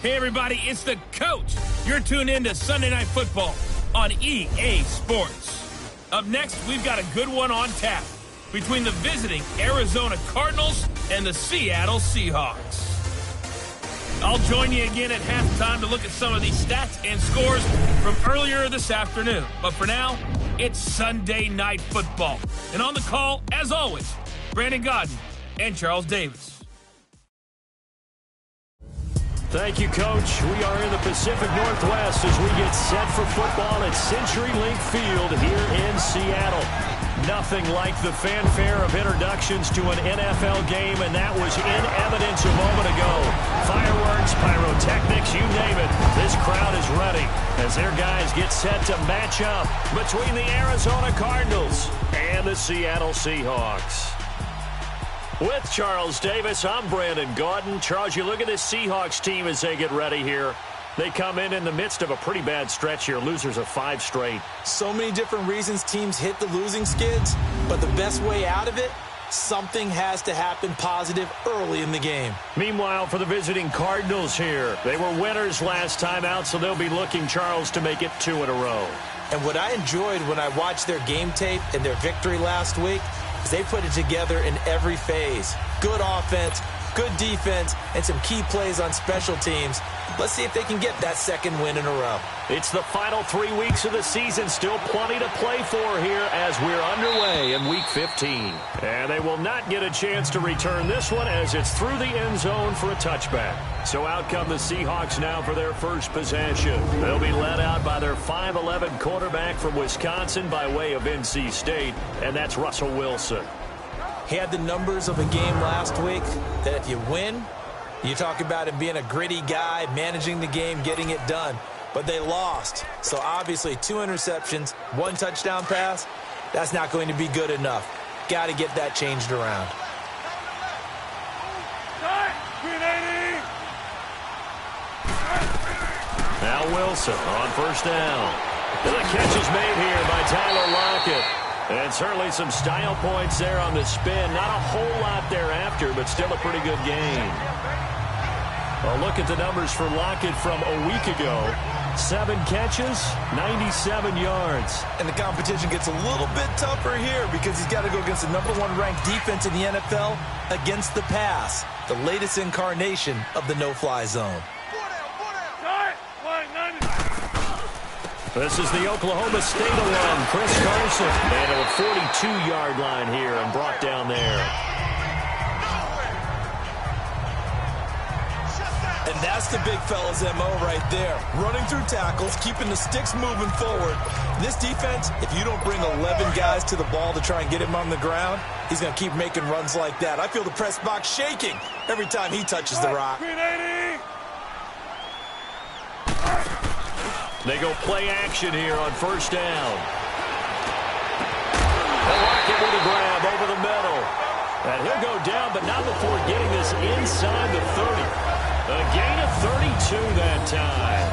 Hey, everybody, it's the coach. You're tuned in to Sunday Night Football on EA Sports. Up next, we've got a good one on tap between the visiting Arizona Cardinals and the Seattle Seahawks. I'll join you again at halftime to look at some of these stats and scores from earlier this afternoon. But for now, it's Sunday Night Football. And on the call, as always, Brandon Godden and Charles Davis. Thank you, Coach. We are in the Pacific Northwest as we get set for football at CenturyLink Field here in Seattle. Nothing like the fanfare of introductions to an NFL game, and that was in evidence a moment ago. Fireworks, pyrotechnics, you name it. This crowd is ready as their guys get set to match up between the Arizona Cardinals and the Seattle Seahawks. With Charles Davis, I'm Brandon Gaudin. Charles, you look at this Seahawks team as they get ready here. They come in the midst of a pretty bad stretch here, losers of 5 straight. So many different reasons teams hit the losing skids, but the best way out of it, something has to happen positive early in the game. Meanwhile, for the visiting Cardinals here, they were winners last time out, so they'll be looking, Charles, to make it 2 in a row. And what I enjoyed when I watched their game tape and their victory last week, they put it together in every phase. Good offense, good defense, and some key plays on special teams. Let's see if they can get that second win in a row. It's the final 3 weeks of the season. Still plenty to play for here as we're underway in Week 15. And they will not get a chance to return this one as it's through the end zone for a touchback. So out come the Seahawks now for their first possession. They'll be led out by their 5'11" quarterback from Wisconsin by way of NC State, and that's Russell Wilson. He had the numbers of a game last week that if you win, you talk about him being a gritty guy, managing the game, getting it done. But they lost. So obviously 2 interceptions, 1 touchdown pass, that's not going to be good enough. Got to get that changed around. Now Wilson on first down. And the catch is made here by Tyler Lockett. And certainly some style points there on the spin. Not a whole lot thereafter, but still a pretty good game. A look at the numbers for Lockett from a week ago. 7 catches, 97 yards. And the competition gets a little bit tougher here because he's got to go against the #1 ranked defense in the NFL against the pass. The latest incarnation of the no-fly zone. This is the Oklahoma State alum, Chris Carson. And a 42-yard line here and brought down there. And that's the big fella's MO right there. Running through tackles, keeping the sticks moving forward. This defense, if you don't bring 11 guys to the ball to try and get him on the ground, he's going to keep making runs like that. I feel the press box shaking every time he touches the rock. They go play action here on first down. And Lockett with a grab over the middle. And he'll go down, but not before getting this inside the 30. A gain of 32 that time.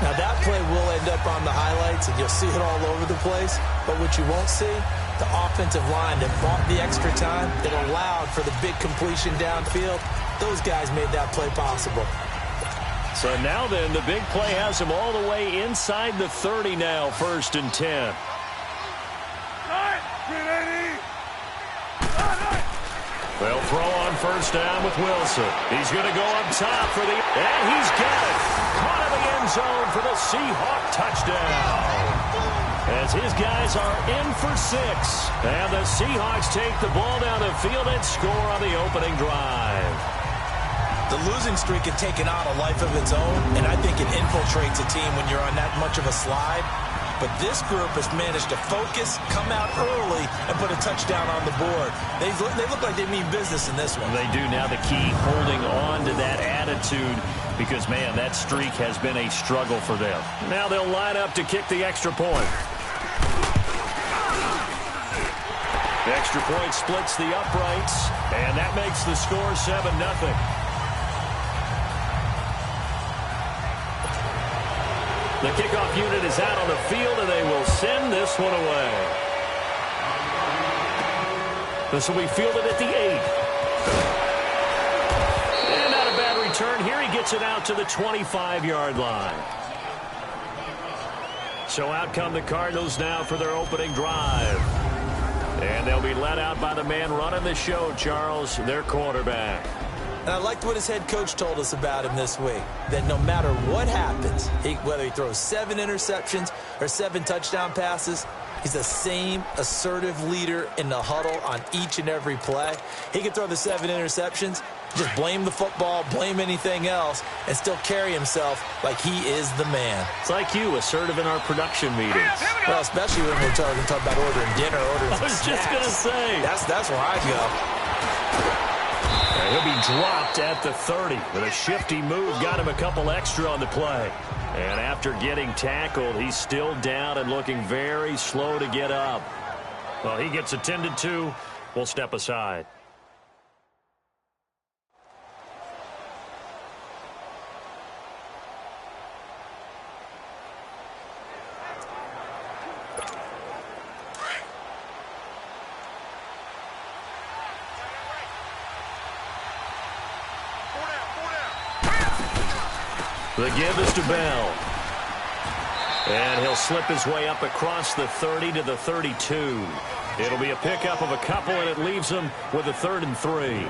Now that play will end up on the highlights, and you'll see it all over the place. But what you won't see, the offensive line that bought the extra time, that allowed for the big completion downfield, those guys made that play possible. So now then, the big play has him all the way inside the 30 now, 1st and 10. They'll throw on first down with Wilson. He's going to go up top for the... And he's got it. Caught in the end zone for the Seahawk touchdown. As his guys are in for 6. And the Seahawks take the ball down the field and score on the opening drive. The losing streak had taken on a life of its own, and I think it infiltrates a team when you're on that much of a slide. But this group has managed to focus, come out early, and put a touchdown on the board. They look like they mean business in this one. They do. Now the key, holding on to that attitude, because, man, that streak has been a struggle for them. Now they'll line up to kick the extra point. The extra point splits the uprights, and that makes the score 7-0. The kickoff unit is out on the field, and they will send this one away. This will be fielded at the 8. And not a bad return here. He gets it out to the 25-yard line. So out come the Cardinals now for their opening drive. And they'll be led out by the man running the show, Charles, their quarterback. And I liked what his head coach told us about him this week, that no matter what happens, whether he throws 7 interceptions or 7 touchdown passes, he's the same assertive leader in the huddle on each and every play. He can throw the 7 interceptions, just blame the football, blame anything else, and still carry himself like he is the man. It's like you, assertive in our production meetings. Well, especially when we're talking about ordering dinner, ordering I was snacks. just going to say. That's where I go. He'll be dropped at the 30 with a shifty move. Got him a couple extra on the play. And after getting tackled, he's still down and looking very slow to get up. Well, he gets attended to. We'll step aside. The give is to Bell. And he'll slip his way up across the 30 to the 32. It'll be a pickup of a couple, and it leaves him with a 3rd and 3.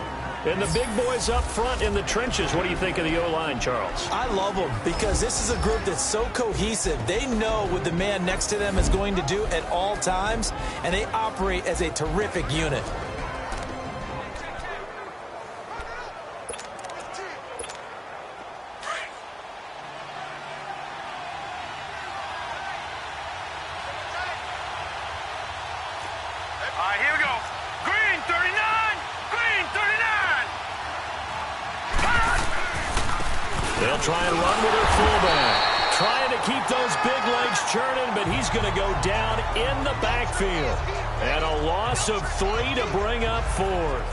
And the big boys up front in the trenches. What do you think of the O-line, Charles? I love them because this is a group that's so cohesive. They know what the man next to them is going to do at all times, and they operate as a terrific unit. Here we go. Green 39. Green 39. They'll try and run with their fullback. Trying to keep those big legs churning, but he's going to go down in the backfield. And a loss of 3 to bring up 4th.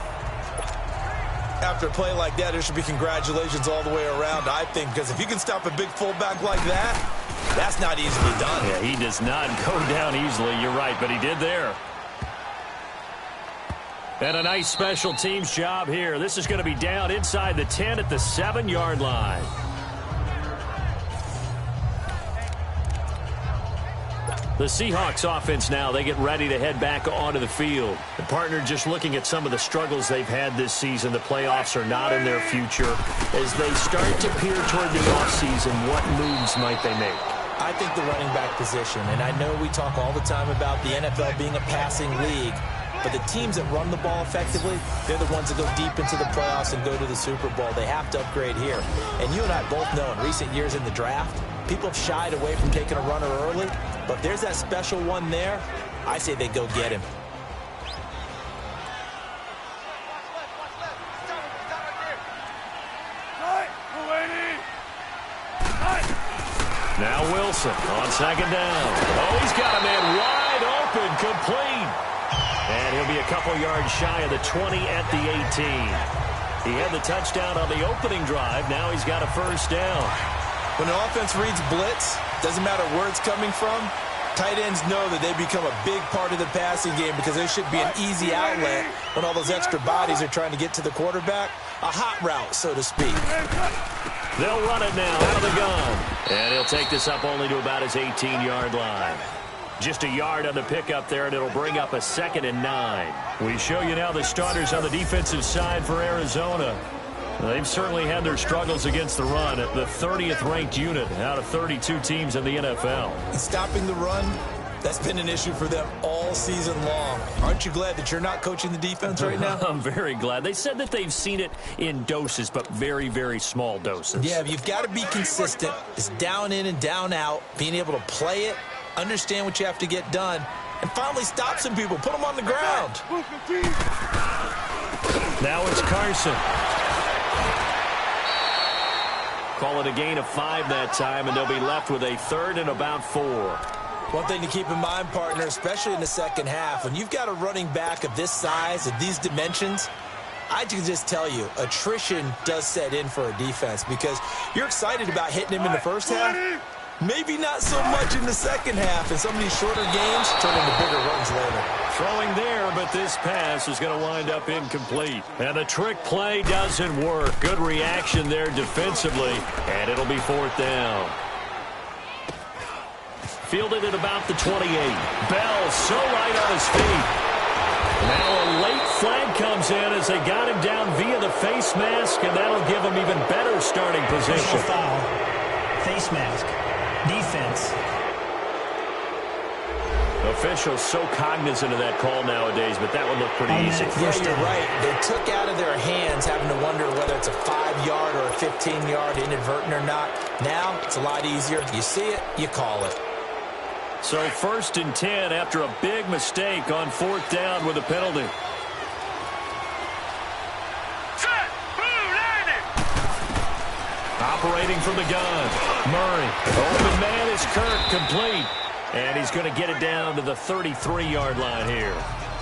After a play like that, there should be congratulations all the way around, I think, because if you can stop a big fullback like that, that's not easily done. Yeah, he does not go down easily. You're right, but he did there. And a nice special teams job here. This is going to be down inside the 10 at the 7-yard line. The Seahawks offense now, they get ready to head back onto the field. The partner just looking at some of the struggles they've had this season. The playoffs are not in their future. As they start to peer toward the offseason, what moves might they make? I think the running back position, and I know we talk all the time about the NFL being a passing league, but the teams that run the ball effectively, they're the ones that go deep into the playoffs and go to the Super Bowl. They have to upgrade here. And you and I both know in recent years in the draft, people have shied away from taking a runner early, but if there's that special one there, I say they go get him. Now Wilson on 2nd down. Oh, he's got a man wide open, complete. And he'll be a couple yards shy of the 20 at the 18. He had the touchdown on the opening drive. Now he's got a 1st down. When an offense reads blitz, doesn't matter where it's coming from, tight ends know that they become a big part of the passing game because there should be an easy outlet when all those extra bodies are trying to get to the quarterback. A hot route, so to speak. They'll run it now out of the gun. And he'll take this up only to about his 18-yard line. Just a yard on the pickup there, and it'll bring up a 2nd and 9. We show you now the starters on the defensive side for Arizona. They've certainly had their struggles against the run at the 30th ranked unit out of 32 teams in the NFL. And stopping the run, that's been an issue for them all season long. Aren't you glad that you're not coaching the defense right now? I'm very glad. They said that they've seen it in doses, but very, very small doses. Yeah, you've got to be consistent. It's down in and down out, being able to play it, understand what you have to get done, and finally stop some people, put them on the ground. Now it's Carson. Call it a gain of 5 that time, and they'll be left with a 3rd and about 4. One thing to keep in mind, partner, especially in the second half, when you've got a running back of this size, of these dimensions, I can just tell you, attrition does set in for a defense because you're excited about hitting him in the first half, Maybe not so much in the second half, and some of these shorter games turn into bigger runs later. Throwing there, but this pass is going to wind up incomplete. And the trick play doesn't work. Good reaction there defensively, and it'll be 4th down. Fielded at about the 28. Bell so light on his feet. Now a late flag comes in as they got him down via the face mask, and that'll give him even better starting position. Foul. Face mask. Defense. Officials so cognizant of that call nowadays, but that would look pretty easy. Yeah, you're right. They took out of their hands having to wonder whether it's a 5-yard or a 15-yard inadvertent or not. Now it's a lot easier. You see it, you call it. So 1st and 10 after a big mistake on 4th down with a penalty. Set. Blue line it. Operating from the gun. Murray. Open man is Kirk, complete. And he's going to get it down to the 33-yard line here.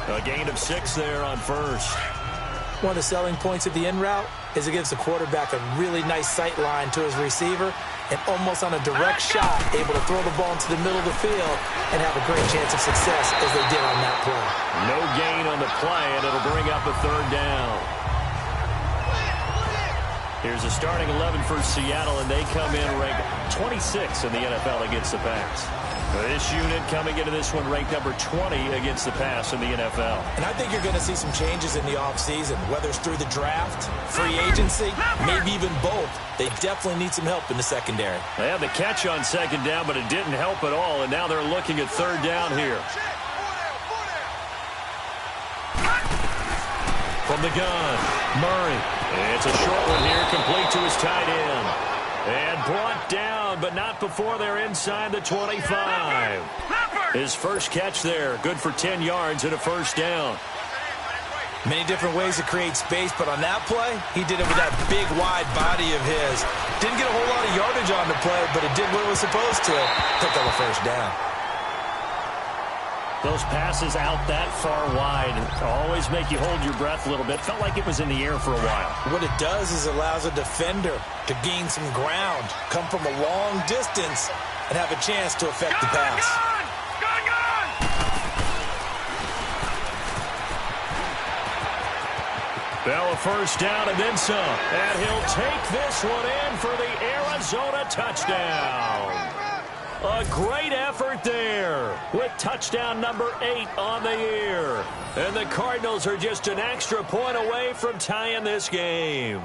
A gain of 6 there on 1st. One of the selling points of the in route is it gives the quarterback a really nice sight line to his receiver and almost on a direct shot able to throw the ball into the middle of the field and have a great chance of success as they did on that play. No gain on the play, and it'll bring up a 3rd down. Here's a starting 11 for Seattle, and they come in ranked 26 in the NFL against the pass. This unit coming into this one ranked number 20 against the pass in the NFL. And I think you're going to see some changes in the offseason, whether it's through the draft, free agency, maybe even both. They definitely need some help in the secondary. They had the catch on 2nd down, but it didn't help at all, and now they're looking at 3rd down here. From the gun, Murray. It's a short one here, complete to his tight end. And brought down, but not before they're inside the 25. His first catch there, good for 10 yards and a 1st down. Many different ways to create space, but on that play, he did it with that big, wide body of his. Didn't get a whole lot of yardage on the play, but it did what it was supposed to. Picked up a 1st down. Those passes out that far wide always make you hold your breath a little bit. Felt like it was in the air for a while. What it does is it allows a defender to gain some ground, come from a long distance, and have a chance to affect the pass. Bell a 1st down and then some. And he'll take this one in for the Arizona touchdown. A great effort there with touchdown number 8 on the year. And the Cardinals are just an extra point away from tying this game.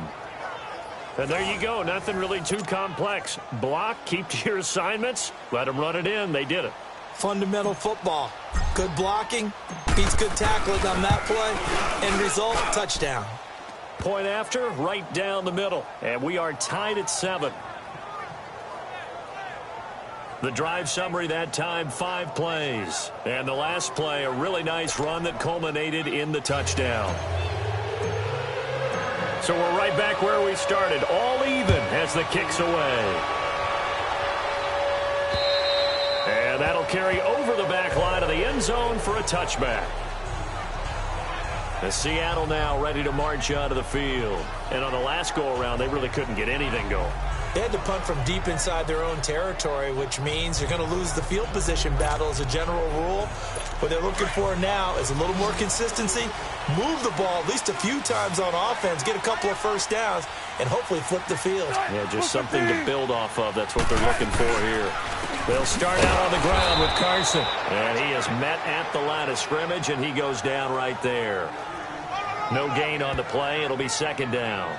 And there you go. Nothing really too complex. Block, keep to your assignments, let them run it in. They did it. Fundamental football. Good blocking, beats good tackling on that play. End result, touchdown. Point after, right down the middle. And we are tied at 7. The drive summary that time, 5 plays. And the last play, a really nice run that culminated in the touchdown. So we're right back where we started, all even as the kick's away. And that'll carry over the back line of the end zone for a touchback. The Seattle now ready to march onto the field. And on the last go-around, they really couldn't get anything going. They had to punt from deep inside their own territory, which means you're going to lose the field position battle as a general rule. What they're looking for now is a little more consistency, move the ball at least a few times on offense, get a couple of 1st downs, and hopefully flip the field. Yeah, just something to build off of. That's what they're looking for here. They'll start out on the ground with Carson. And he is met at the line of scrimmage, and he goes down right there. No gain on the play. It'll be 2nd down.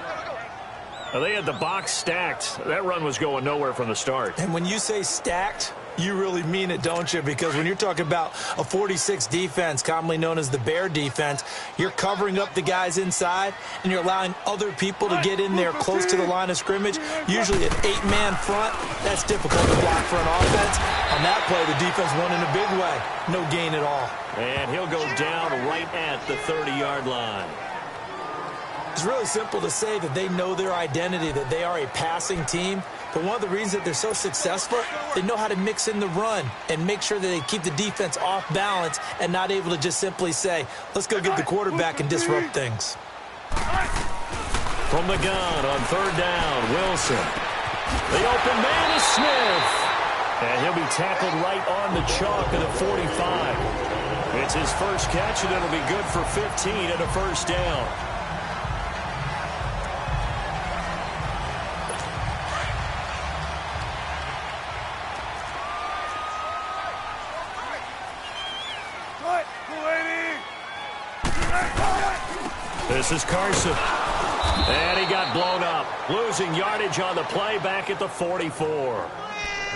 They had the box stacked. That run was going nowhere from the start. And when you say stacked, you really mean it, don't you? Because when you're talking about a 46 defense, commonly known as the Bear defense, you're covering up the guys inside, and you're allowing other people to get in there close to the line of scrimmage, usually an 8-man front. That's difficult to block for an offense. On that play, the defense won in a big way. No gain at all. And he'll go down right at the 30-yard line. It's really simple to say that they know their identity, that they are a passing team. But one of the reasons that they're so successful, they know how to mix in the run and make sure that they keep the defense off balance and not able to just simply say, let's go get the quarterback and disrupt things. From the gun on 3rd down, Wilson. The open man is Smith. And he'll be tackled right on the chalk of the 45. It's his first catch, and it'll be good for 15 and a first down. This is Carson. And he got blown up. Losing yardage on the play back at the 44.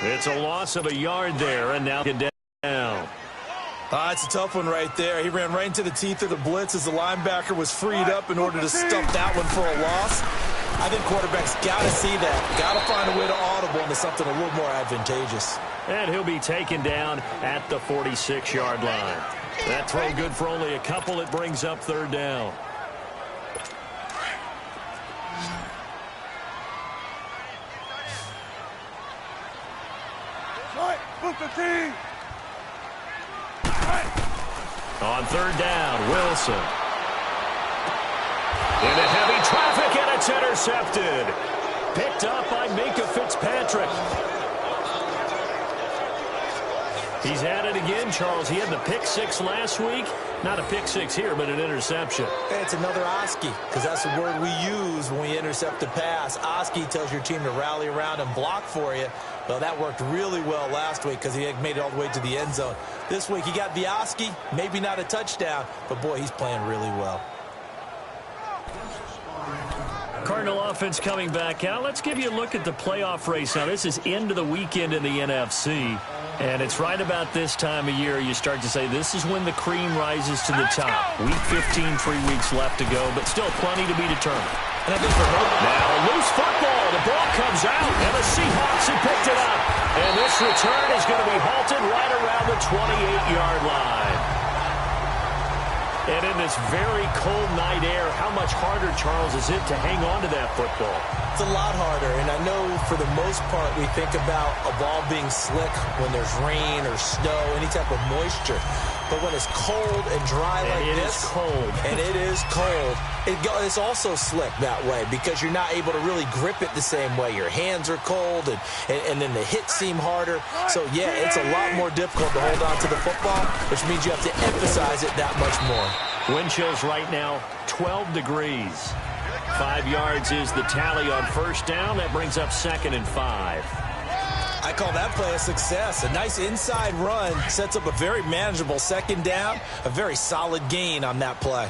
It's a loss of a yard there, and now down. It's a tough one right there. He ran right into the teeth of the blitz as the linebacker was freed up in order to stuff that one for a loss. I think quarterbacks got to see that. Got to find a way to audible into something a little more advantageous. And he'll be taken down at the 46-yard line. That throw good for only a couple. It brings up third down. On third down, Wilson. Into heavy traffic, and it's intercepted. Picked up by Minka Fitzpatrick. He's at it again, Charles. He had the pick six last week. Not a pick six here, but an interception. It's another Oski, because that's the word we use when we intercept the pass. Oski tells your team to rally around and block for you. Well, that worked really well last week because he made it all the way to the end zone. This week he got the Oski, maybe not a touchdown, but boy, he's playing really well. Cardinal offense coming back out. Let's give you a look at the playoff race. Now, this is end of the weekend in the NFC. And it's right about this time of year you start to say this is when the cream rises to the top. Week 15, 3 weeks left to go, but still plenty to be determined. And I think for now, loose football. The ball comes out, and the Seahawks have picked it up. And this return is going to be halted right around the 28-yard line. And in this very cold night air, how much harder, Charles, is it to hang on to that football? It's a lot harder, and I know for the most part we think about a ball being slick when there's rain or snow, any type of moisture. But when it's cold and dry like this, and it is cold, it's also slick that way because you're not able to really grip it the same way. Your hands are cold, and then the hits seem harder. So, yeah, it's a lot more difficult to hold on to the football, which means you have to emphasize it that much more. Wind chills right now, 12 degrees. 5 yards is the tally on first down. That brings up 2nd and 5. I call that play a success. A nice inside run sets up a very manageable second down. A very solid gain on that play.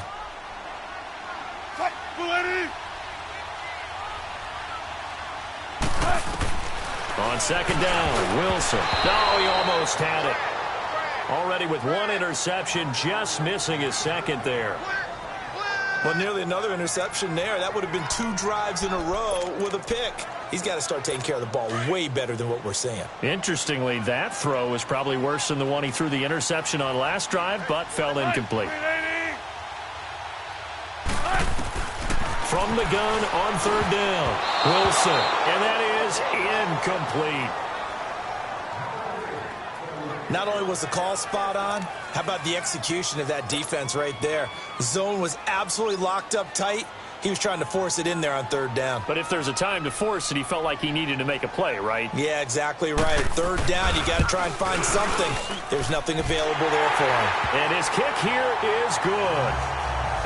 On second down, Wilson. No, he almost had it. Already with one interception, just missing his second there. Well, nearly another interception there. That would have been 2 drives in a row with a pick. He's got to start taking care of the ball way better than what we're seeing. Interestingly, that throw is probably worse than the one he threw the interception on last drive, but fell incomplete. From the gun on third down, Wilson. And that is incomplete. Not only was the call spot on, how about the execution of that defense right there? The zone was absolutely locked up tight. He was trying to force it in there on third down. But if there's a time to force it, he felt like he needed to make a play, right? Yeah, exactly right. Third down, you got to try and find something. There's nothing available there for him. And his kick here is good.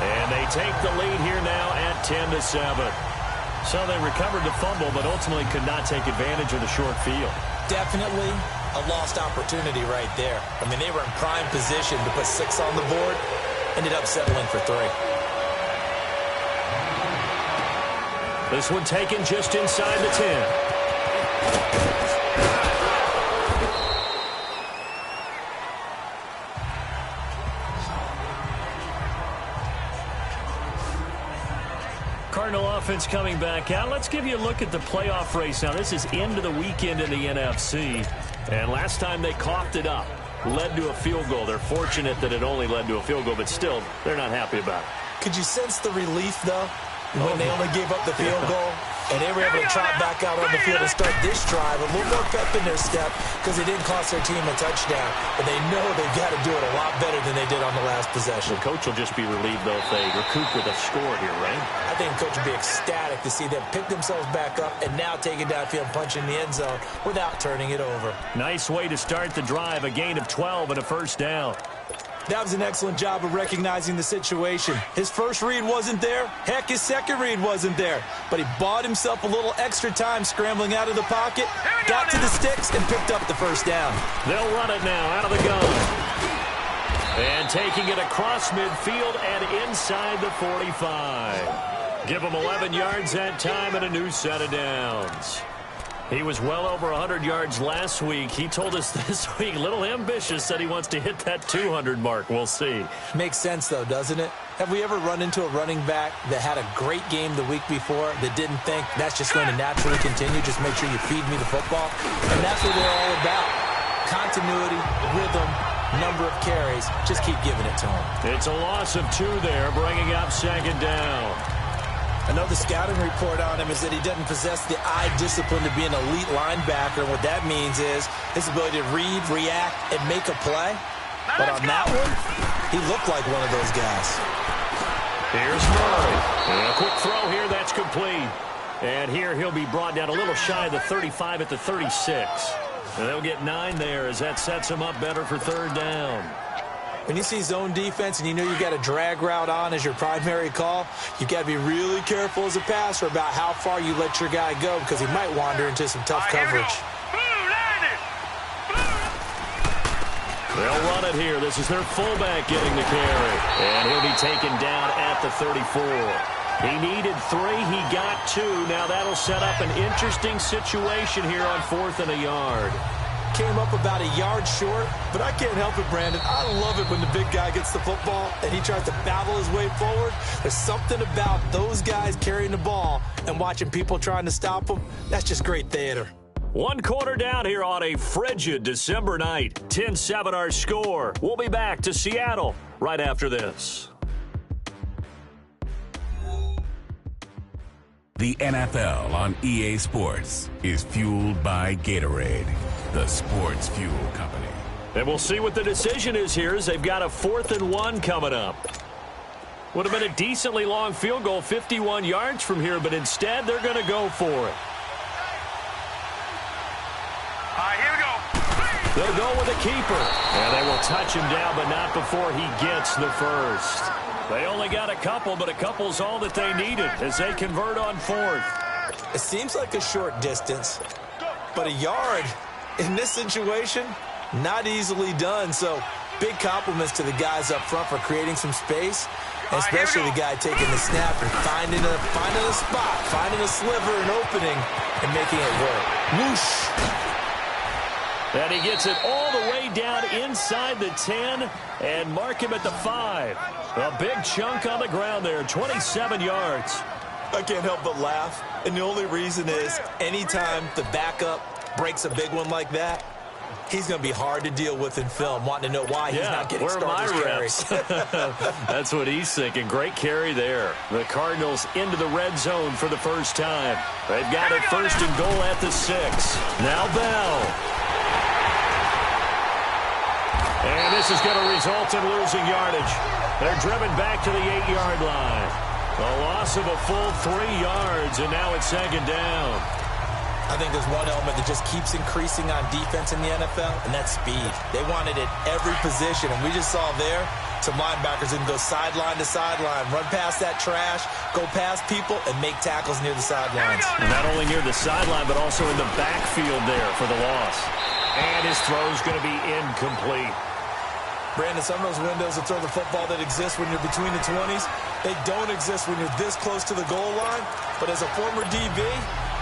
And they take the lead here now at 10-7. So they recovered the fumble, but ultimately could not take advantage of the short field. Definitely a lost opportunity right there. I mean, they were in prime position to put 6 on the board. Ended up settling for 3. This one taken just inside the 10. Cardinal offense coming back out. Let's give you a look at the playoff race. Now, this is end of the weekend in the NFC. And last time they coughed it up, led to a field goal. They're fortunate that it only led to a field goal, but still, they're not happy about it. Could you sense the relief, though, when they only gave up the field goal? And they were able to trot back out on the field and start this drive a little more pep in their step because they didn't cost their team a touchdown. But they know they've got to do it a lot better than they did on the last possession. The coach will just be relieved, though, if they recoup with a score here, right? I think the coach will be ecstatic to see them pick themselves back up and now take it downfield and punch in the end zone without turning it over. Nice way to start the drive, a gain of 12 and a first down. That was an excellent job of recognizing the situation. His first read wasn't there. Heck, his second read wasn't there. But he bought himself a little extra time scrambling out of the pocket, got to the sticks, and picked up the first down. They'll run it now out of the gun. And taking it across midfield and inside the 45. Give him 11 yards that time and a new set of downs. He was well over 100 yards last week. He told us this week, a little ambitious, said he wants to hit that 200 mark. We'll see. Makes sense, though, doesn't it? Have we ever run into a running back that had a great game the week before that didn't think that's just going to naturally continue? Just make sure you feed me the football. And that's what they're all about. Continuity, rhythm, number of carries. Just keep giving it to him. It's a loss of 2 there, bringing up second down. I know the scouting report on him is that he doesn't possess the eye discipline to be an elite linebacker. And what that means is his ability to read, react, and make a play. But on that one, he looked like one of those guys. Here's Murray. And a quick throw here. That's complete. And here he'll be brought down a little shy of the 35 at the 36. And they'll get 9 there as that sets him up better for third down. When you see zone defense and you know you got a drag route on as your primary call, you got to be really careful as a passer about how far you let your guy go because he might wander into some tough coverage. They'll run it here. This is their fullback getting the carry. And he'll be taken down at the 34. He needed 3. He got 2. Now that'll set up an interesting situation here on 4th and a yard. Came up about a yard short, but I can't help it, Brandon. I love it when the big guy gets the football and he tries to battle his way forward. There's something about those guys carrying the ball and watching people trying to stop them. That's just great theater. 1 quarter down here on a frigid December night. 10-7 our score. We'll be back to Seattle right after this. The NFL on EA Sports is fueled by Gatorade, the sports fuel company. And we'll see what the decision is here as they've got a 4th and 1 coming up. Would have been a decently long field goal, 51 yards from here, but instead they're going to go for it. All right, here we go. They'll go with a keeper. And they will touch him down, but not before he gets the first. They only got a couple, but a couple's all that they needed as they convert on 4th. It seems like a short distance, but a yard in this situation, not easily done. So big compliments to the guys up front for creating some space, and especially the guy taking the snap and finding a spot, finding a sliver, an opening, and making it work. Whoosh! And he gets it all the way down inside the 10 and mark him at the 5. A big chunk on the ground there, 27 yards. I can't help but laugh, and the only reason is anytime the backup breaks a big one like that, he's going to be hard to deal with in film, wanting to know why he's not getting starters carries. That's what he's thinking. Great carry there. The Cardinals into the red zone for the first time. They've got it 1st and goal at the 6. Now Bell. And this is going to result in losing yardage. They're driven back to the 8-yard line. A loss of a full 3 yards, and now it's 2nd down. I think there's one element that just keeps increasing on defense in the NFL, and that's speed. They want it at every position, and we just saw there some linebackers who can go sideline to sideline, run past that trash, go past people, and make tackles near the sidelines. And not only near the sideline, but also in the backfield there for the loss. And his throw's going to be incomplete. Brandon, some of those windows that throw the football that exist when you're between the 20s, they don't exist when you're this close to the goal line. But as a former DB,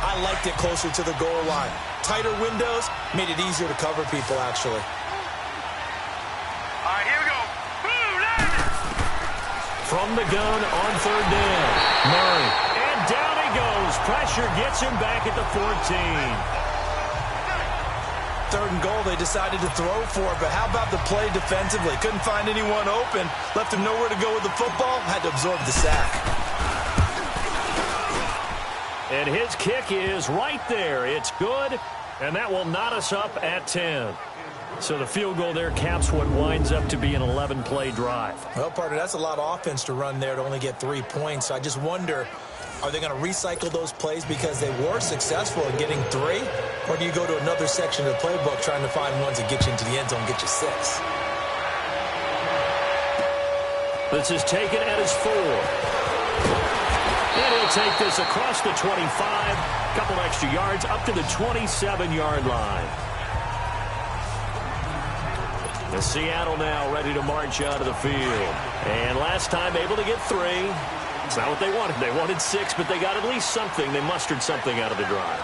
I liked it closer to the goal line. Tighter windows made it easier to cover people, actually. All right, here we go. From the gun on 3rd down. Murray. And down he goes. Pressure gets him back at the 14. 3rd and goal, they decided to throw for it, but how about the play defensively? Couldn't find anyone open, left him nowhere. nowhere to go with the football, had to absorb the sack. And his kick is right there. It's good, and that will knot us up at 10. So the field goal there caps what winds up to be an 11-play drive. Well, partner, that's a lot of offense to run there to only get 3 points. So I just wonder, are they going to recycle those plays because they were successful in getting 3? Or do you go to another section of the playbook trying to find ones that get you into the end zone and get you 6? This is taken at his 4. And he'll take this across the 25. A couple extra yards up to the 27-yard line. The Seattle now ready to march out of the field. And last time able to get 3. It's not what they wanted. They wanted 6, but they got at least something. They mustered something out of the drive.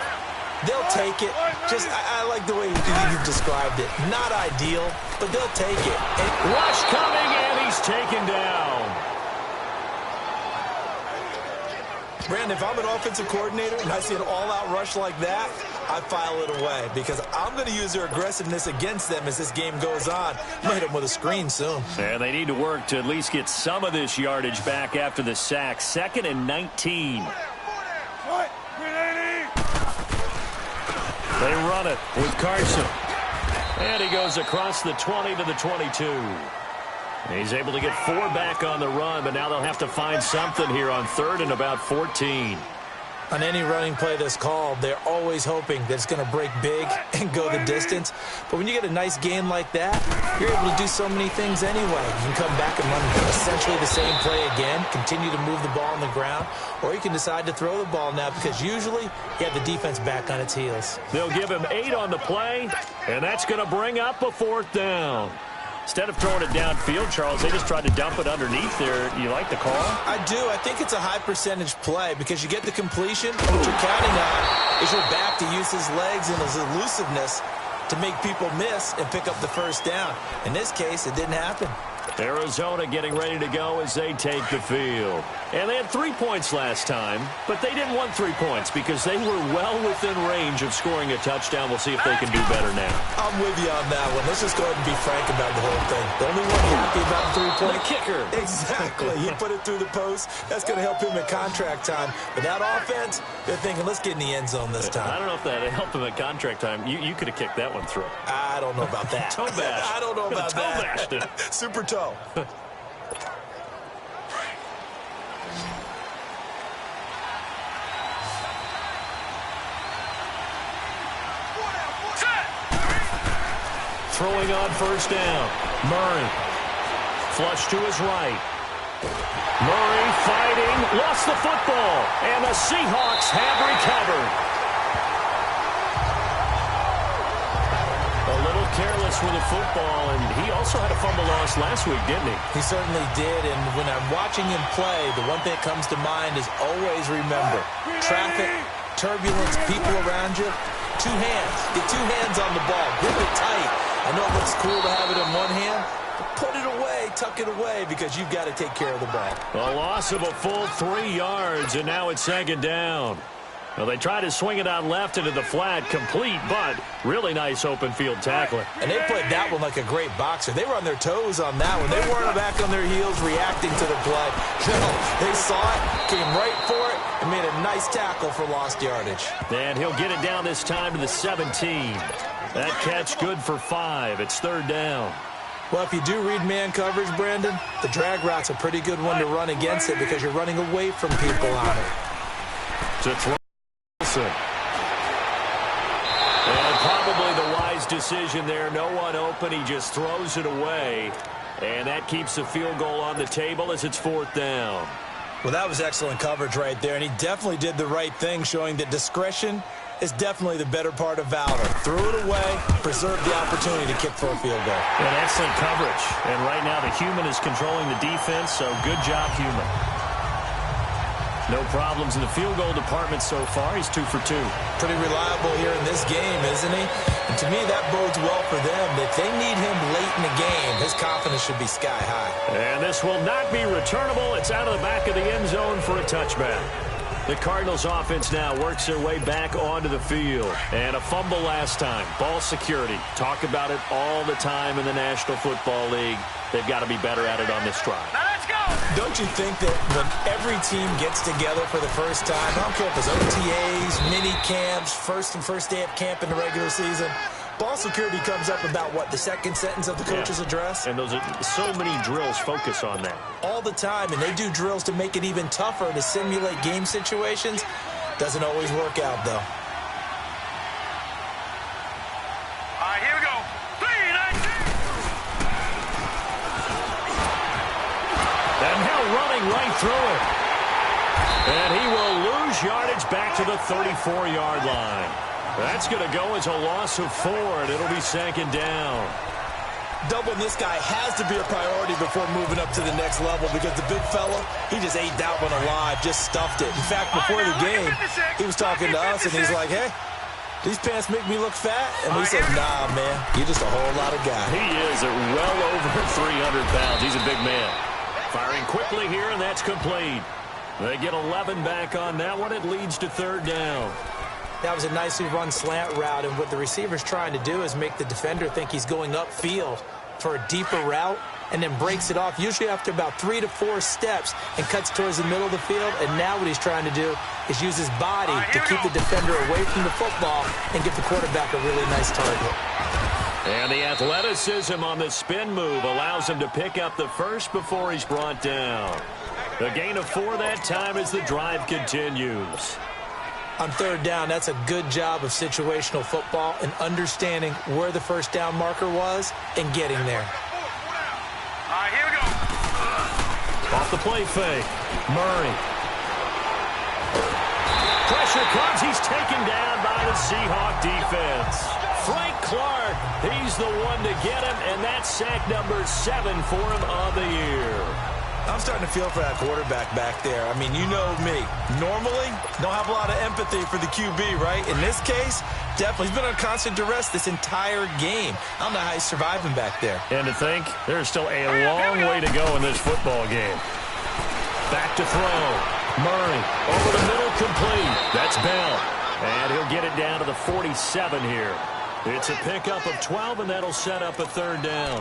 They'll take it. Just, I like the way you've described it. Not ideal, but they'll take it. Rush coming, and he's taken down. Brandon, if I'm an offensive coordinator and I see an all-out rush like that, I file it away because I'm going to use their aggressiveness against them as this game goes on. I'm going to hit them with a screen soon. And they need to work to at least get some of this yardage back after the sack. 2nd and 19. They run it with Carson. And he goes across the 20 to the 22. He's able to get 4 back on the run, but now they'll have to find something here on 3rd and about 14. On any running play that's called, they're always hoping that it's going to break big and go the distance. But when you get a nice game like that, you're able to do so many things anyway. You can come back and run essentially the same play again, continue to move the ball on the ground, or you can decide to throw the ball now because usually you have the defense back on its heels. They'll give him 8 on the play, and that's going to bring up a 4th down. Instead of throwing it downfield, Charles, they just tried to dump it underneath there. You like the call? I do. I think it's a high-percentage play because you get the completion. What you're counting on is your back to use his legs and his elusiveness to make people miss and pick up the first down. In this case, it didn't happen. Arizona getting ready to go as they take the field. And they had 3 points last time, but they didn't want 3 points because they were well within range of scoring a touchdown. We'll see if they can do better now. I'm with you on that one. Let's just go ahead and be frank about the whole thing. The only one happy about 3-point. The kicker. Exactly. He put it through the post. That's going to help him at contract time. But that offense, they're thinking, let's get in the end zone this time. I don't know if that helped him at contract time. You could have kicked that one through. I don't know about that. Toe bash. I don't know about that. Bashed it. Super toe. Throwing on 1st down. Murray. Flush to his right. Murray fighting. Lost the football. And the Seahawks have recovered. A little careless with the football, and he also had a fumble loss last week, didn't he? He certainly did, and when I'm watching him play, the one thing that comes to mind is always remember, traffic, turbulence, people around you, 2 hands. Get 2 hands on the ball. Grip it tight. I know it looks cool to have it in one hand, but put it away, tuck it away, because you've got to take care of the ball. A loss of a full 3 yards, and now it's 2nd down. Well, they try to swing it out left into the flat, complete, but really nice open field tackling. And they played that one like a great boxer. They were on their toes on that one. They weren't back on their heels reacting to the play. No, they saw it, came right for it, and made a nice tackle for lost yardage. And he'll get it down this time to the 17. That catch good for 5. It's 3rd down. Well, if you do read man coverage, Brandon, the drag route's a pretty good one to run against it because you're running away from people on it. To throw. And probably the wise decision there. No one open. He just throws it away. And that keeps the field goal on the table as it's 4th down. Well, that was excellent coverage right there. And he definitely did the right thing, showing that discretion is definitely the better part of valor. Threw it away, preserved the opportunity to kick for a field goal. And excellent coverage. And right now the human is controlling the defense, so good job, human. No problems in the field goal department so far. He's 2 for 2. Pretty reliable here in this game, isn't he? And to me, that bodes well for them. If they need him late in the game, his confidence should be sky high. And this will not be returnable. It's out of the back of the end zone for a touchback. The Cardinals offense now works their way back onto the field. And a fumble last time. Ball security. Talk about it all the time in the National Football League. They've got to be better at it on this drive. Now let's go! Don't you think that when every team gets together for the first time, I don't care if it's OTAs, mini camps, first day of camp in the regular season, ball security comes up about, what, the second sentence of the coach's address? And those are so many drills focus on that. All the time, and they do drills to make it even tougher to simulate game situations. Doesn't always work out, though. All right, here we go. 3-19. And now running right through it. And he will lose yardage back to the 34-yard line. That's going to go as a loss of 4, and it'll be second down. Doubling this guy has to be a priority before moving up to the next level because the big fella, he just ate that one alive, just stuffed it. In fact, before the game, he was talking to us, and he's like, hey, these pants make me look fat? And we said, nah, man, you're just a whole lot of guy. He is at well over 300 pounds. He's a big man. Firing quickly here, and that's complete. They get 11 back on that one. It leads to third down. That was a nicely run slant route, and what the receiver's trying to do is make the defender think he's going upfield for a deeper route and then breaks it off, usually after about 3 to 4 steps, and cuts towards the middle of the field. And now what he's trying to do is use his body to keep the defender away from the football and give the quarterback a really nice target. And the athleticism on the spin move allows him to pick up the first before he's brought down. A gain of 4 that time as the drive continues. On third down, that's a good job of situational football and understanding where the first down marker was and getting there. All right, here we go. Off the play fake. Murray. Pressure comes. He's taken down by the Seahawk defense. Frank Clark, he's the one to get him, and that's sack number 7 for him on the year. I'm starting to feel for that quarterback back there. I mean, you know me. Normally, don't have a lot of empathy for the QB, right? In this case, definitely. He's been on constant duress this entire game. I don't know how he's surviving back there. And to think, there's still a long way to go in this football game. Back to throw. Murray over the middle, complete. That's Bell. And he'll get it down to the 47 here. It's a pickup of 12, and that'll set up a third down.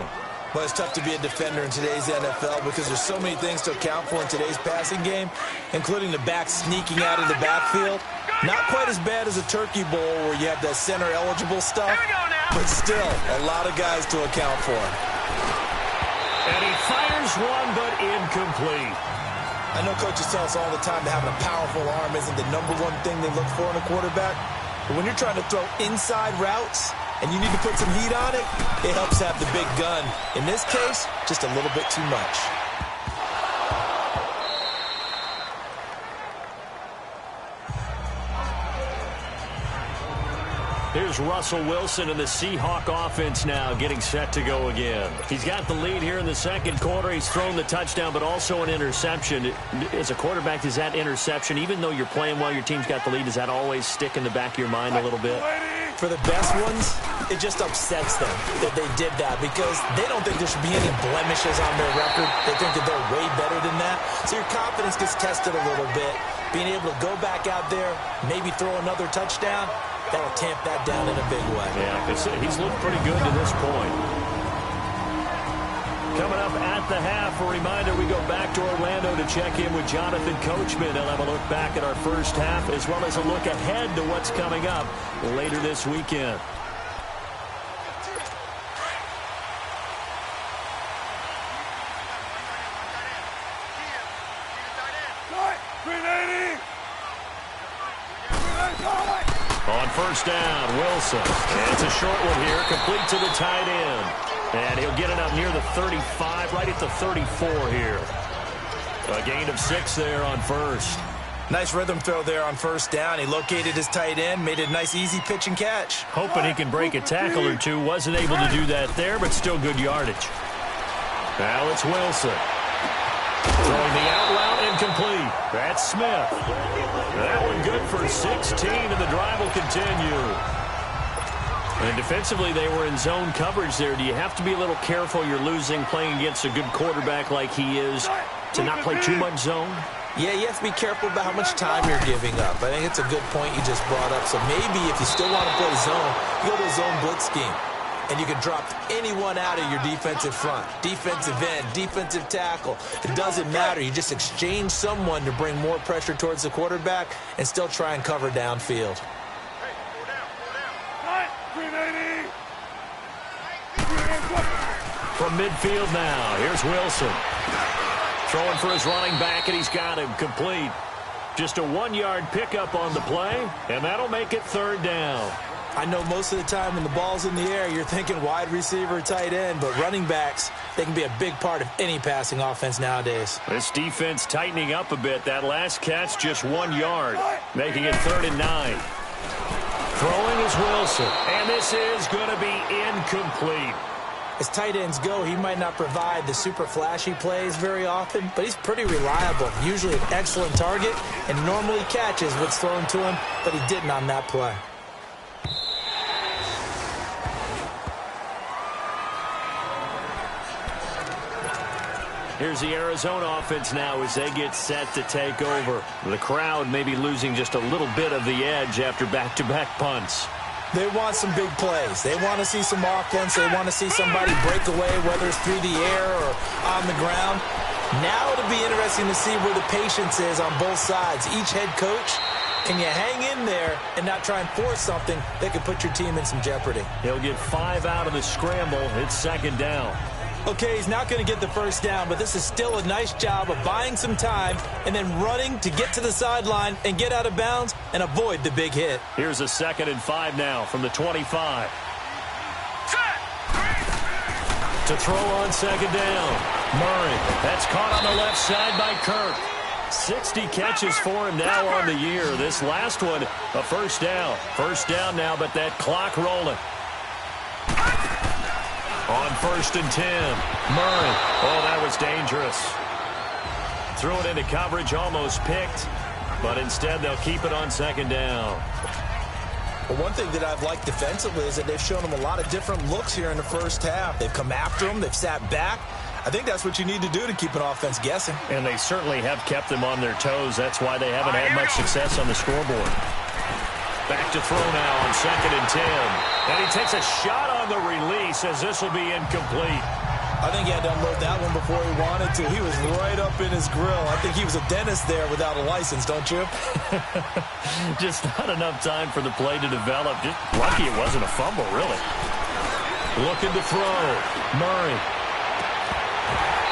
Well, it's tough to be a defender in today's NFL because there's so many things to account for in today's passing game, including the back sneaking out of the backfield. Not quite as bad as a turkey bowl where you have that center-eligible stuff, but still a lot of guys to account for. And he fires one, but incomplete. I know coaches tell us all the time that having a powerful arm isn't the number one thing they look for in a quarterback, but when you're trying to throw inside routes, and you need to put some heat on it, it helps have the big gun. In this case, just a little bit too much. Here's Russell Wilson and the Seahawk offense now getting set to go again. He's got the lead here in the second quarter. He's thrown the touchdown, but also an interception. As a quarterback, does that interception, even though you're playing well, your team's got the lead, does that always stick in the back of your mind a little bit? For the best ones, it just upsets them that they did that because they don't think there should be any blemishes on their record. They think that they're way better than that. So your confidence gets tested a little bit. Being able to go back out there, maybe throw another touchdown, that'll tamp that down in a big way. Yeah, because he's looked pretty good to this point. Coming up at the half, a reminder, we go back to Orlando to check in with Jonathan Coachman. He'll have a look back at our first half as well as a look ahead to what's coming up later this weekend. On first down, Wilson. And it's a short one here, complete to the tight end. And he'll get it up near the 35, right at the 34 here. A gain of 6 there on first. Nice rhythm throw there on first down. He located his tight end, made it a nice easy pitch and catch. Hoping he can break a tackle or two. Wasn't able to do that there, but still good yardage. Now it's Wilson. Throwing the out route incomplete. That's Smith. That one good for 16, and the drive will continue. And defensively, they were in zone coverage there. Do you have to be a little careful? You're losing playing against a good quarterback like he is to not play too much zone? Yeah, you have to be careful about how much time you're giving up. I think it's a good point you just brought up. So maybe if you still want to play zone, you go to a zone blitz scheme. and you can drop anyone out of your defensive front. Defensive end, defensive tackle. It doesn't matter. You just exchange someone to bring more pressure towards the quarterback and still try and cover downfield. From midfield now, here's Wilson. Throwing for his running back, and he's got him complete. Just a 1-yard pickup on the play, and that'll make it 3rd down. I know most of the time when the ball's in the air, you're thinking wide receiver, tight end, but running backs, they can be a big part of any passing offense nowadays. This defense tightening up a bit. That last catch, just 1 yard, making it 3rd and 9. Throwing is Wilson, and this is going to be incomplete. As tight ends go, he might not provide the super flashy plays very often, but he's pretty reliable, usually an excellent target, and normally catches what's thrown to him, but he didn't on that play. Here's the Arizona offense now as they get set to take over. The crowd may be losing just a little bit of the edge after back-to-back punts. They want some big plays. They want to see some offense. They want to see somebody break away, whether it's through the air or on the ground. Now it'll be interesting to see where the patience is on both sides. Each head coach, can you hang in there and not try and force something that could put your team in some jeopardy? He'll get 5 out of the scramble. It's 2nd down. Okay, he's not going to get the first down, but this is still a nice job of buying some time and then running to get to the sideline and get out of bounds and avoid the big hit. Here's a 2nd and 5 now from the 25. To throw on 2nd down. Murray, that's caught on the left side by Kirk. 60 catches for him now on the year. This last one, a 1st down. 1st down now, but that clock rolling. On 1st and 10, Murray. Oh, that was dangerous. Threw it into coverage, almost picked, but instead they'll keep it on 2nd down. Well, one thing that I've liked defensively is that they've shown him a lot of different looks here in the first half. They've come after him. They've sat back. I think that's what you need to do to keep an offense guessing. And they certainly have kept them on their toes. That's why they haven't had much success on the scoreboard. Back to throw now on 2nd and 10. And he takes a shot on the release as this will be incomplete. I think he had to unload that one before he wanted to. He was right up in his grill. I think he was a dentist there without a license, don't you? Just not enough time for the play to develop. Just lucky it wasn't a fumble, really. Looking to throw. Murray.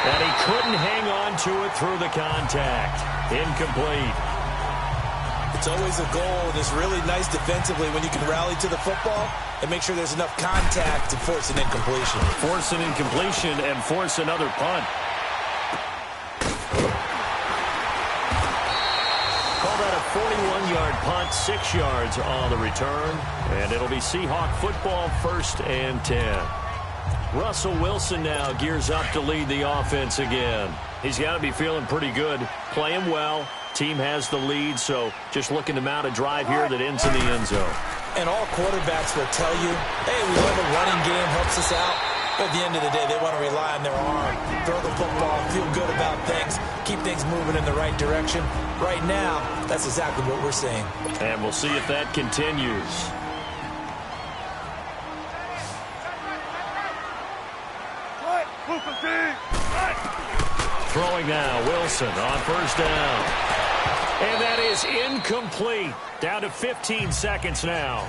And he couldn't hang on to it through the contact. Incomplete. It's always a goal, and it's really nice defensively when you can rally to the football and make sure there's enough contact to force an incompletion. Force an incompletion and force another punt. Call that a 41-yard punt, 6 yards on the return, and it'll be Seahawk football, 1st and 10. Russell Wilson now gears up to lead the offense again. He's got to be feeling pretty good, playing well. Team has the lead, so just looking to mount a drive here that ends in the end zone. And all quarterbacks will tell you, hey, we love a running game, helps us out. But at the end of the day, they want to rely on their arm, throw the football, feel good about things, keep things moving in the right direction. Right now, that's exactly what we're seeing. And we'll see if that continues. Throwing now, Wilson on 1st down. And that is incomplete. Down to 15 seconds now.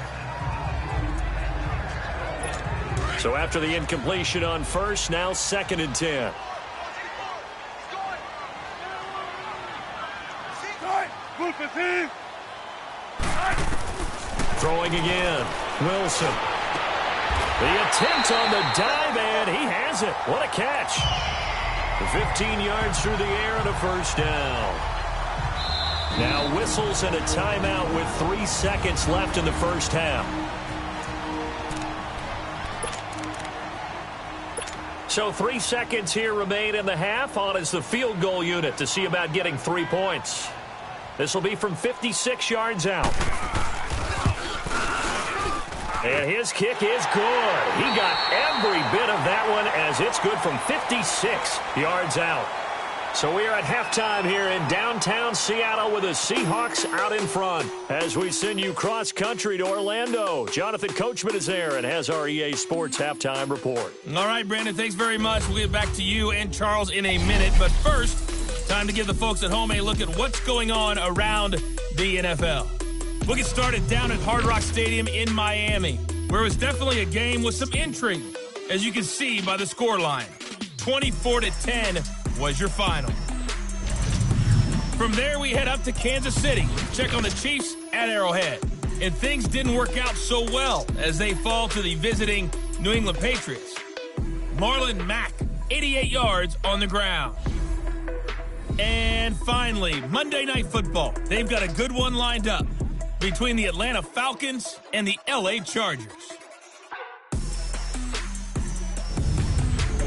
So after the incompletion on 1st, now 2nd and 10. Throwing again, Wilson. The attempt on the dive, and he has it. What a catch. 15 yards through the air and a 1st down. Now whistles and a timeout with 3 seconds left in the 1st half. So 3 seconds here remain in the half. On is the field goal unit to see about getting 3 points. This will be from 56 yards out. And his kick is good. He got every bit of that one as it's good from 56 yards out. So we are at halftime here in downtown Seattle with the Seahawks out in front. As we send you cross-country to Orlando, Jonathan Coachman is there and has our EA Sports halftime report. All right, Brandon, thanks very much. We'll get back to you and Charles in a minute. But first, time to give the folks at home a look at what's going on around the NFL. We'll get started down at Hard Rock Stadium in Miami, where it was definitely a game with some intrigue, as you can see by the scoreline. 24-10 was your final. From there, we head up to Kansas City, check on the Chiefs at Arrowhead. And things didn't work out so well as they fall to the visiting New England Patriots. Marlon Mack, 88 yards on the ground. And finally, Monday Night Football. They've got a good one lined up between the Atlanta Falcons and the LA Chargers.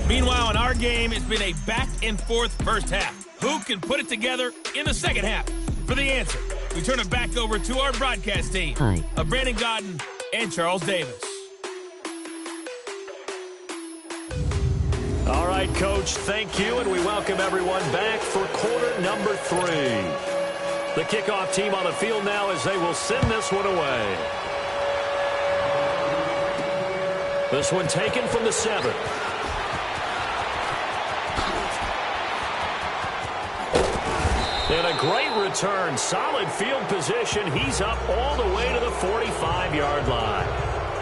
Meanwhile, in our game, it's been a back-and-forth first half. Who can put it together in the second half? For the answer, we turn it back over to our broadcast team of Brandon Godden and Charles Davis. All right, Coach, thank you, and we welcome everyone back for quarter number 3. The kickoff team on the field now as they will send this one away. This one taken from the 7. And a great return. Solid field position. He's up all the way to the 45-yard line.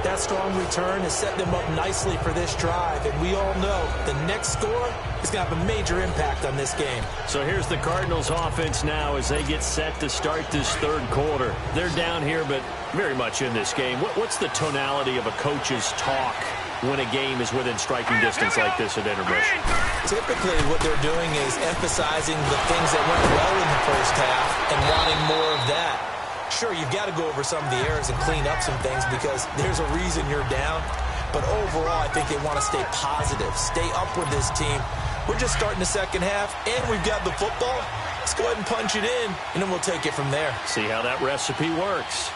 That strong return has set them up nicely for this drive, and we all know the next score is going to have a major impact on this game. So here's the Cardinals offense now as they get set to start this third quarter. They're down here, but very much in this game. What's the tonality of a coach's talk when a game is within striking distance like this at intermission? Typically, what they're doing is emphasizing the things that went well in the first half and wanting more of that. Sure, you've got to go over some of the errors and clean up some things because there's a reason you're down. But overall, I think they want to stay positive, stay up with this team. We're just starting the second half, and we've got the football. Let's go ahead and punch it in, and then we'll take it from there. See how that recipe works.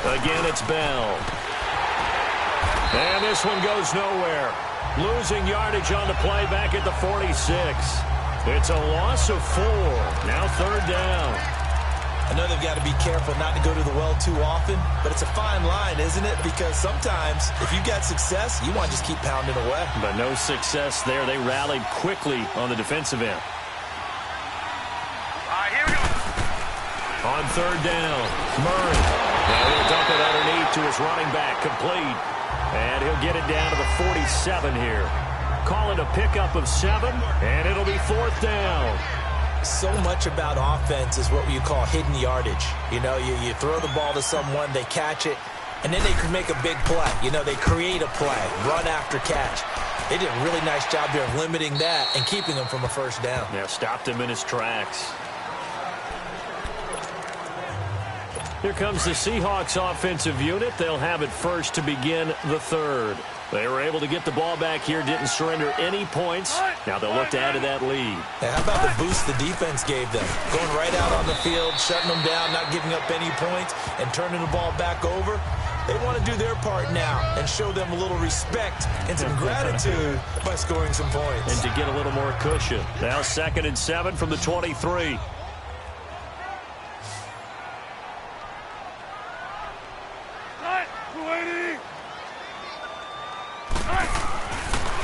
Again, it's Bell. And this one goes nowhere. Losing yardage on the play back at the 46. It's a loss of 4. Now third down. I know they've got to be careful not to go to the well too often, but it's a fine line, isn't it? Because sometimes if you've got success, you want to just keep pounding away. But no success there. They rallied quickly on the defensive end. All right, here we go. On third down, Murray. Now he'll dump it underneath to his running back, complete. And he'll get it down to the 47 here. Call it a pickup of 7, and it'll be fourth down. So much about offense is what you call hidden yardage. You know, you throw the ball to someone, they catch it, and then they can make a big play. You know, they create a play, run after catch. They did a really nice job there of limiting that and keeping him from a first down. Yeah, stopped him in his tracks. Here comes the Seahawks offensive unit. They'll have it first to begin the third. They were able to get the ball back here, didn't surrender any points. Now they'll look to add to that lead. How about the boost the defense gave them? Going right out on the field, shutting them down, not giving up any points, and turning the ball back over. They want to do their part now and show them a little respect and some gratitude by scoring some points. And to get a little more cushion. Now 2nd and 7 from the 23.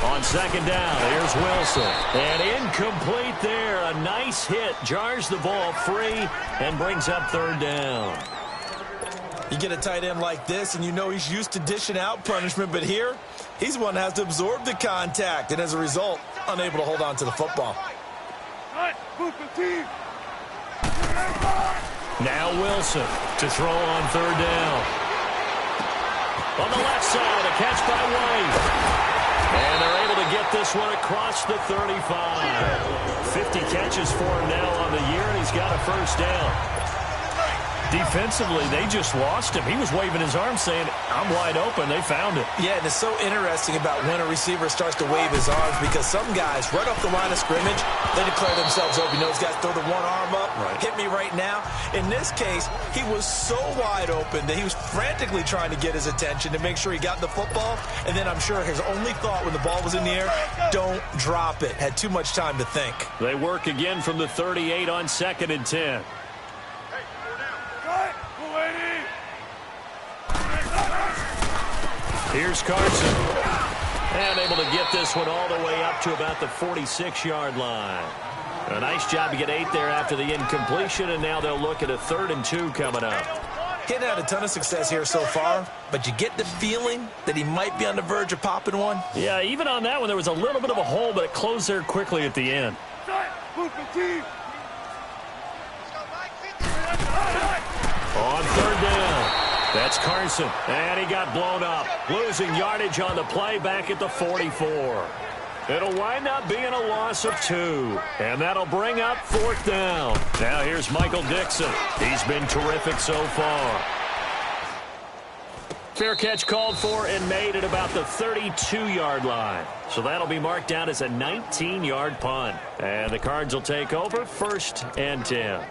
On second down, here's Wilson. And incomplete there. A nice hit. Jars the ball free and brings up third down. You get a tight end like this, and you know he's used to dishing out punishment, but here, he's one that has to absorb the contact, and as a result, unable to hold on to the football. Now Wilson to throw on third down. On the left side, a catch by White. And they're able to get this one across the 35. 50 catches for him now on the year, and he's got a first down. Defensively, they just lost him. He was waving his arms saying, I'm wide open. They found it. Yeah, and it's so interesting about when a receiver starts to wave his arms because some guys, right off the line of scrimmage, they declare themselves open. Those guys throw the one arm up, hit me right now. In this case, he was so wide open that he was frantically trying to get his attention to make sure he got the football. And then I'm sure his only thought when the ball was in the air, don't drop it. Had too much time to think. They work again from the 38 on 2nd and 10. Here's Carson. And able to get this one all the way up to about the 46-yard line. A nice job to get 8 there after the incompletion, and now they'll look at a 3rd and 2 coming up. He hadn't had a ton of success here so far, but you get the feeling that he might be on the verge of popping one. Yeah, even on that one, there was a little bit of a hole, but it closed there quickly at the end. On 3rd down. That's Carson, and he got blown up. Losing yardage on the play back at the 44. It'll wind up being a loss of 2, and that'll bring up 4th down. Now here's Michael Dixon. He's been terrific so far. Fair catch called for and made at about the 32-yard line. So that'll be marked down as a 19-yard punt. And the Cards will take over 1st and 10.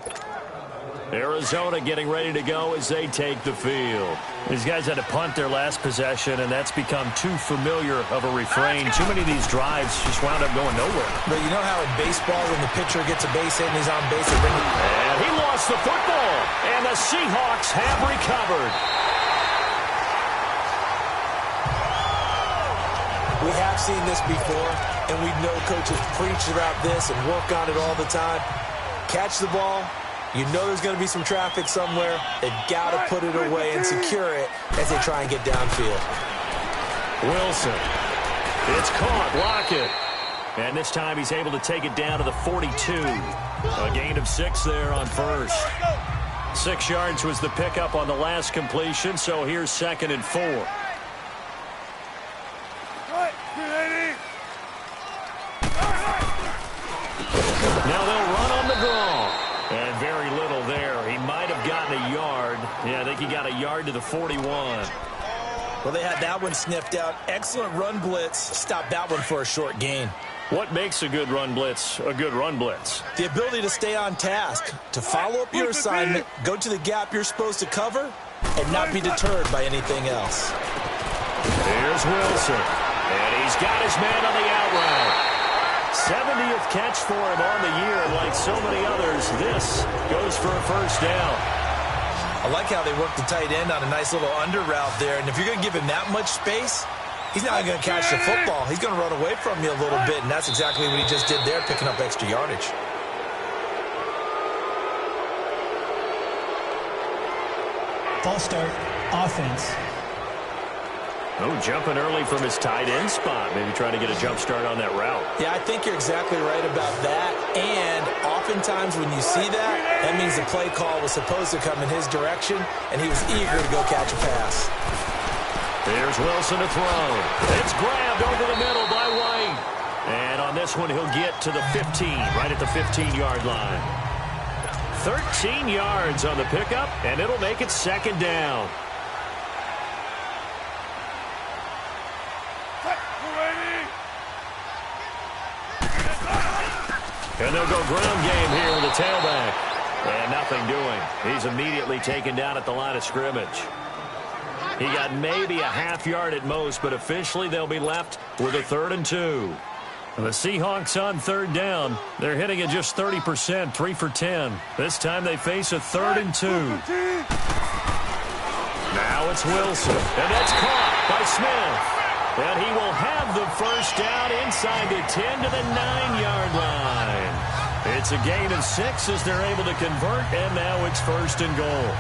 Arizona getting ready to go as they take the field. These guys had to punt their last possession, and that's become too familiar of a refrain. Too many of these drives just wound up going nowhere. But you know how in baseball, when the pitcher gets a base hit and he's on base, and he lost the football, and the Seahawks have recovered. We have seen this before, and we know coaches preach about this and work on it all the time. Catch the ball. You know there's going to be some traffic somewhere. They've got to put it away and secure it as they try and get downfield. Wilson. It's caught. Lockett. And this time he's able to take it down to the 42. A gain of 6 there on 1st. 6 yards was the pickup on the last completion, so here's 2nd and 4. Now they'll run on the draw. And very little there. He might have gotten a yard. Yeah, I think he got a yard to the 41. Well, they had that one sniffed out. Excellent run blitz. Stopped that one for a short gain. What makes a good run blitz a good run blitz? The ability to stay on task, to follow up your assignment, go to the gap you're supposed to cover, and not be deterred by anything else. Here's Wilson. And he's got his man on the out route. 70th catch for him on the year, and like so many others, this goes for a 1st down. I like how they work the tight end on a nice little under route there, and if you're going to give him that much space, he's not going to catch the football. He's going to run away from you a little bit, and that's exactly what he just did there, picking up extra yardage. False start, offense. Oh, jumping early from his tight end spot. Maybe trying to get a jump start on that route. Yeah, I think you're exactly right about that. And oftentimes when you see that, that means the play call was supposed to come in his direction, and he was eager to go catch a pass. There's Wilson to throw. It's grabbed over the middle by White. And on this one, he'll get to the 15, right at the 15-yard line. 13 yards on the pickup, and it'll make it 2nd down. And they'll go ground game here with the tailback. And nothing doing. He's immediately taken down at the line of scrimmage. He got maybe a half yard at most, but officially they'll be left with a 3rd and 2. And the Seahawks on 3rd down. They're hitting at just 30%, 3 for 10. This time they face a 3rd and 2. Now it's Wilson. And that's caught by Smith. And he will have the 1st down inside the 10 to the 9-yard line. It's a gain of 6 as they're able to convert, and now it's 1st and goal.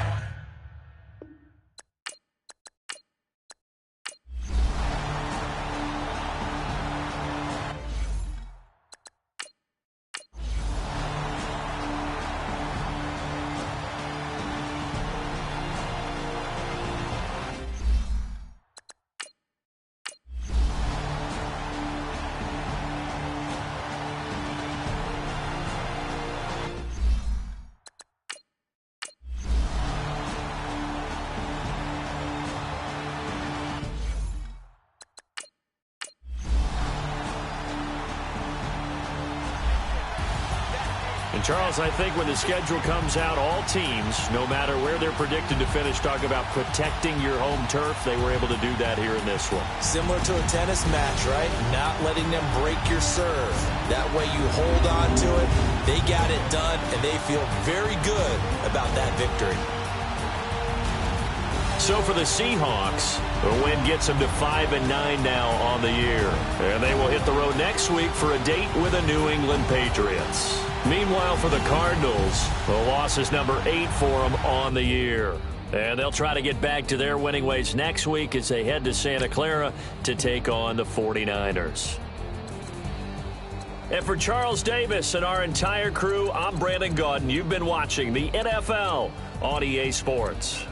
And, Charles, I think when the schedule comes out, all teams, no matter where they're predicted to finish, talk about protecting your home turf. They were able to do that here in this one. Similar to a tennis match, right? Not letting them break your serve. That way you hold on to it. They got it done, and they feel very good about that victory. So for the Seahawks, the win gets them to 5-9 now on the year. And they will hit the road next week for a date with the New England Patriots. Meanwhile, for the Cardinals, the loss is number 8 for them on the year. And they'll try to get back to their winning ways next week as they head to Santa Clara to take on the 49ers. And for Charles Davis and our entire crew, I'm Brandon Gaudin. You've been watching the NFL on EA Sports.